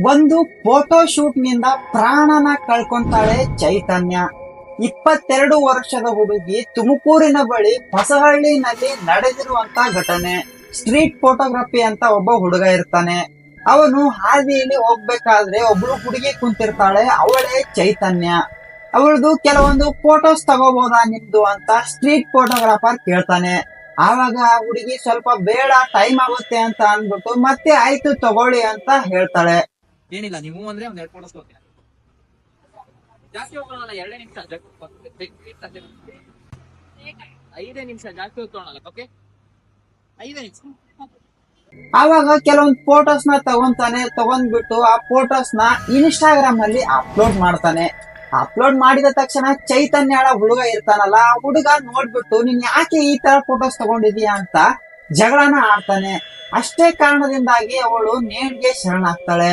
ಒಂದು photo shoot ನಿಂದ ಪ್ರಾಣನ ಕಳ್ಕೊಂತಾಳೆ ಚೈತನ್ಯ. 22 ವರ್ಷದ ಹುಡುಗಿ ತುಮಕೂರಿನ ಬಳಿ ಹೊಸಹಳ್ಳಿನಲ್ಲಿ ನಡೆದಿರುವಂತ ಘಟನೆ. ಸ್ಟ್ರೀಟ್ ಫೋಟೋಗ್ರಫಿ ಅಂತ ಒಬ್ಬ ಹುಡುಗ ಇರ್ತಾನೆ. ಅವನು ಹಾದಿಯಲ್ಲಿ ಹೋಗ್ಬೇಕಾದ್ರೆ ಒಬ್ಳು ಹುಡುಗಿ ಕುಂತಿರ್ತಾಳೆ, ಅವಳೇ ಚೈತನ್ಯ. ಅವಳದು ಕೆಲವೊಂದು ಫೋಟೋಸ್ ತಗೋಬಹುದಾ ನಿಮ್ದು ಅಂತ ಸ್ಟ್ರೀಟ್ ಫೋಟೋಗ್ರಾಫರ್ ಕೇಳ್ತಾನೆ. ಆವಾಗ ಆ ಹುಡುಗಿ ಸ್ವಲ್ಪ ಬೇಡ, ಟೈಮ್ ಆಗುತ್ತೆ ಅಂತ ಅಂದ್ಬಿಟ್ಟು ಮತ್ತೆ ಆಯ್ತು ತಗೊಳ್ಳಿ ಅಂತ ಹೇಳ್ತಾಳೆ. ಏನಿಲ್ಲ, ನೀವು ಅಂದ್ರೆ ಒಂದ್ 2 ಫೋಟೋಸ್ ಹೋಗ್ತೀನಿ. ಜಾಸ್ತಿ ಹೋಗೋಣ, 2 ನಿಮಿಷ. 5 ನಿಮಿಷ ಜಾಸ್ತಿ ಹೋಗ್ತೋಣಲ್ಲ. ಓಕೆ, 5 ನಿಮಿಷ. ಆವಾಗ ಕೆಲವೊಂದು ಫೋಟೋಸ್ ನ ತಗೊಂಡ್ಬಿಟ್ಟು ಆ ಫೋಟೋಸ್ ನ ಇನ್ಸ್ಟಾಗ್ರಾಮ್ ಅಲ್ಲಿ ಅಪ್ಲೋಡ್ ಮಾಡ್ತಾನೆ. ಅಪ್ಲೋಡ್ ಮಾಡಿದ ತಕ್ಷಣ ಚೈತನ್ಯ ಹುಡುಗ ಇರ್ತಾನಲ್ಲ, ಆ ಹುಡುಗ ನೋಡ್ಬಿಟ್ಟು ನೀನ್ ಯಾಕೆ ಈ ತರ ಫೋಟೋಸ್ ತಗೊಂಡಿದೀಯಾ ಅಂತ ಜಗಳನ ಆಡ್ತಾನೆ. ಅಷ್ಟೇ ಕಾರಣದಿಂದಾಗಿ ಅವಳು ನೇಣ್ಗೆ ಶರಣಾಗ್ತಾಳೆ.